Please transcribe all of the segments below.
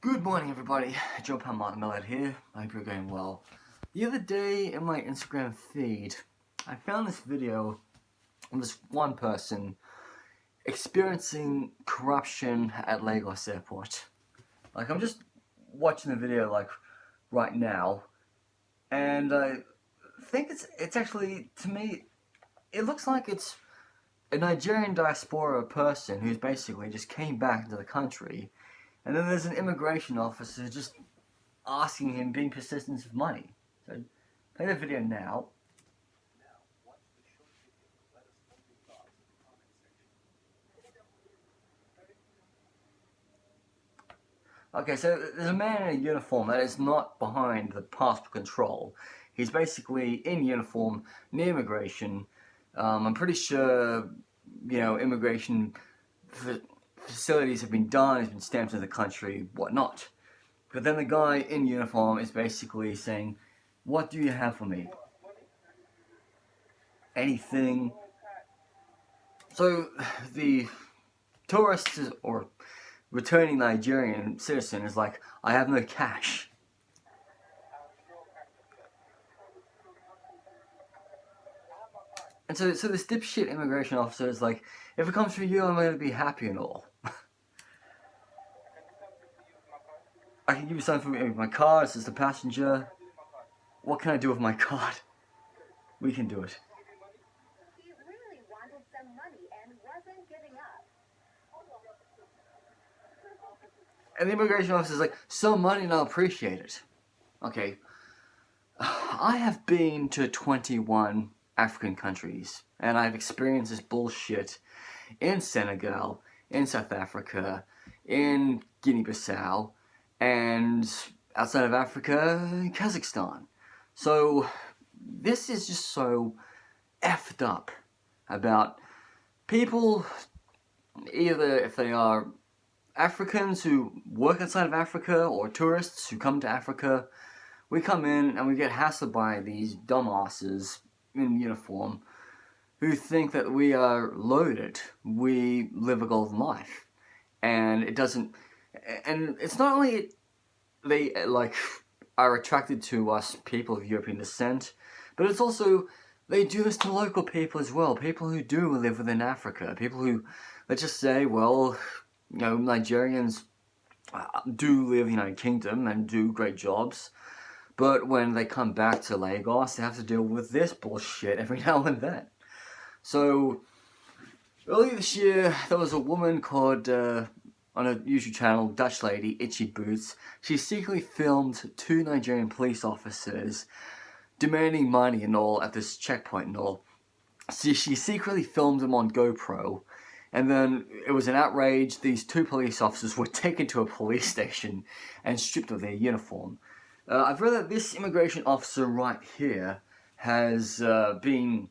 Good morning, everybody. Joe Martin Millett here. I hope you're going well. The other day in my Instagram feed, I found this video of this one person experiencing corruption at Lagos airport. Like, I'm just watching the video, like, right now, and I think it's actually, to me, it looks like it's a Nigerian diaspora person who's basically just came back into the country. And then there's an immigration officer just asking him, being persistent of money. So, play the video now. Okay, so there's a man in a uniform that is not behind the passport control. He's basically in uniform near immigration. I'm pretty sure, immigration facilities have been done, he's been stamped into the country, whatnot. But then the guy in uniform is basically saying, "What do you have for me? Anything?" So the tourist or returning Nigerian citizen is like, "I have no cash." And so this dipshit immigration officer is like, "If it comes from you, I'm going to be happy and all. I can give you something for my card, it's just a passenger. What can I do with my card?" We can do it. He really wanted some money and wasn't giving up. And the immigration officer is like, "Some money and I'll appreciate it." Okay. I have been to 21 African countries, and I've experienced this bullshit in Senegal, in South Africa, in Guinea Bissau, and outside of Africa, Kyrgyzstan. So this is just so effed up about people, either if they are Africans who work outside of Africa or tourists who come to Africa. We come in and we get hassled by these dumbasses in uniform who think that we are loaded, we live a golden life. And it doesn't, and it's not only they are attracted to us people of European descent, but it's also they do this to local people as well, people who do live within Africa, people who, let's just say, well, Nigerians do live in the United Kingdom and do great jobs, but when they come back to Lagos, they have to deal with this bullshit every now and then. So, earlier this year, there was a woman called, on a YouTube channel, Dutch lady, Itchy Boots. She secretly filmed 2 Nigerian police officers demanding money and all at this checkpoint and all. So she secretly filmed them on GoPro, and then it was an outrage. These 2 police officers were taken to a police station and stripped of their uniform. I've read that this immigration officer right here has been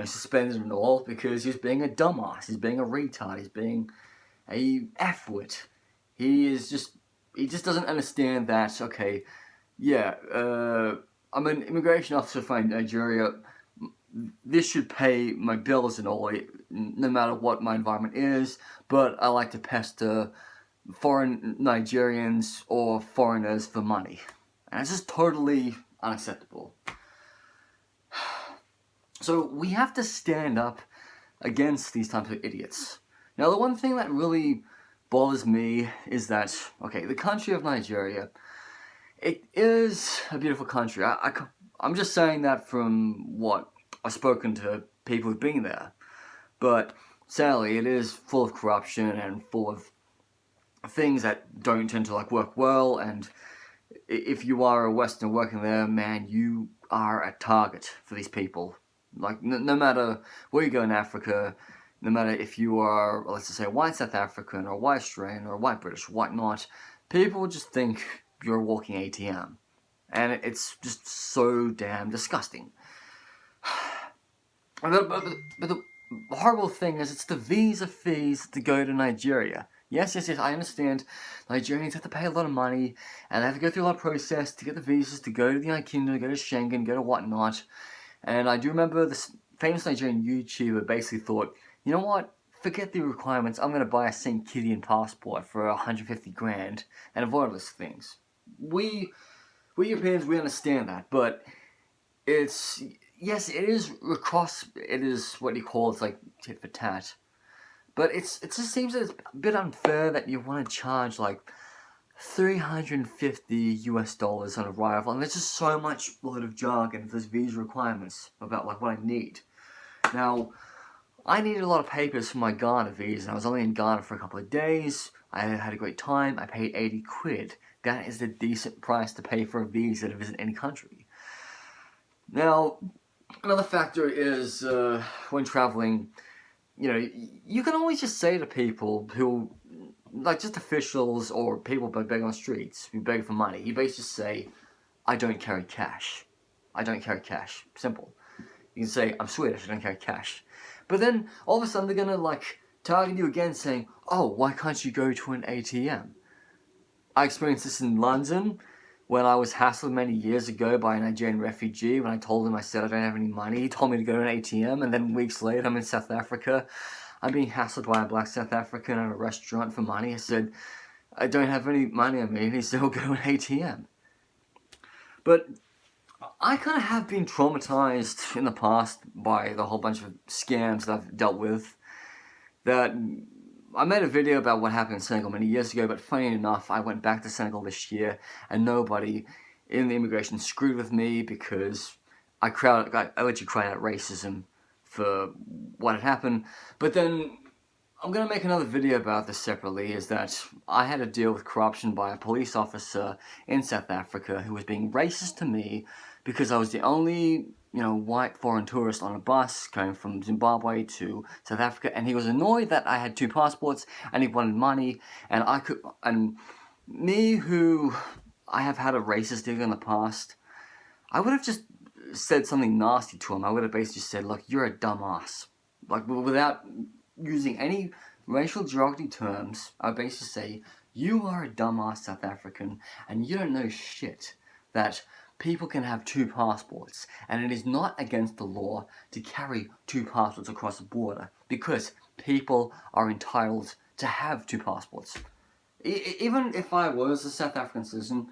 suspended and all because he's being a dumbass, he's being a retard, he's being a F-wit. He just doesn't understand that, okay, yeah, I'm an immigration officer from Nigeria, this should pay my bills and all, no matter what my environment is, but I like to pester foreign Nigerians or foreigners for money. And it's just totally unacceptable. So we have to stand up against these types of idiots. Now, the one thing that really bothers me is that, okay, the country of Nigeria, it is a beautiful country. I'm just saying that from what I've spoken to people who've been there. But sadly, it is full of corruption and full of things that don't tend to work well, and if you are a Westerner working there, man, you are a target for these people. No matter where you go in Africa, no matter if you are, let's just say, white South African, or white Australian, or white British, white not, people just think you're a walking ATM. And it's just so damn disgusting. But the horrible thing is, it's the visa fees to go to Nigeria. Yes, I understand Nigerians have to pay a lot of money, and they have to go through a lot of process to get the visas to go to the United Kingdom, go to Schengen, go to whatnot. And I do remember this famous Nigerian YouTuber basically thought, you know what, forget the requirements. I'm gonna buy a St. Kittian passport for 150 grand and avoid those things. We Europeans, we understand that, but it's, yes, it is across, it is what you call, it's like tit for tat. But it just seems that it's a bit unfair that you want to charge like $350 on arrival, and there's just so much lot of jargon, there's visa requirements about like what I need. Now, I needed a lot of papers for my Ghana visa, and I was only in Ghana for a couple of days. I had a great time. I paid 80 quid. That is a decent price to pay for a visa to visit any country. Now, another factor is when traveling, you know, you can always just say to people who, like just officials or people begging on the streets who beg for money, you basically say, I don't carry cash. I don't carry cash. Simple. You can say, I'm Swedish, I don't carry cash. But then, all of a sudden, they're gonna, like, target you again saying, oh, why can't you go to an ATM? I experienced this in London when I was hassled many years ago by a Nigerian refugee. When I told him, I said I don't have any money, he told me to go to an ATM, and then weeks later, I'm in South Africa. I'm being hassled by a black South African at a restaurant for money. I said, I don't have any money on me, and he said, well, go to an ATM. But I kind of have been traumatized in the past by the whole bunch of scams that I've dealt with. That I made a video about what happened in Senegal many years ago, but funny enough, I went back to Senegal this year, and nobody in the immigration screwed with me because I literally cried out racism for what had happened. But then I'm going to make another video about this separately, is that I had to deal with corruption by a police officer in South Africa who was being racist to me because I was the only, white foreign tourist on a bus going from Zimbabwe to South Africa, and he was annoyed that I had two passports and he wanted money, and me, who I have had a racist deal in the past, I would have just said something nasty to him. I would have basically said, look, you're a dumbass. Like, without using any racial derogatory terms, I would basically say, you are a dumbass South African, and you don't know shit that people can have two passports, and it is not against the law to carry two passports across the border, because people are entitled to have two passports. Even if I was a South African citizen,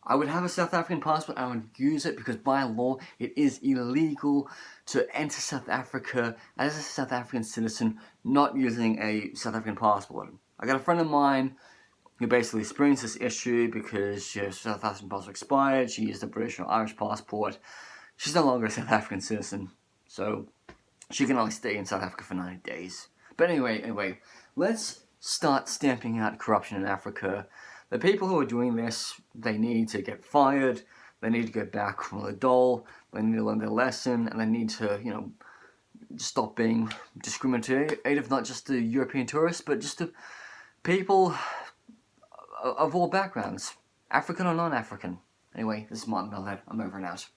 I would have a South African passport, I would use it because by law it is illegal to enter South Africa as a South African citizen not using a South African passport. I got a friend of mine who basically experienced this issue because her South African passport expired, she used a British or Irish passport. She's no longer a South African citizen, so she can only stay in South Africa for 90 days. But anyway, let's start stamping out corruption in Africa. The people who are doing this, they need to get fired, they need to go back from the dole, they need to learn their lesson, and they need to, stop being discriminative, not just to European tourists, but just to people of all backgrounds, African or non-African. Anyway, this is Martin Bellhead. I'm over and out.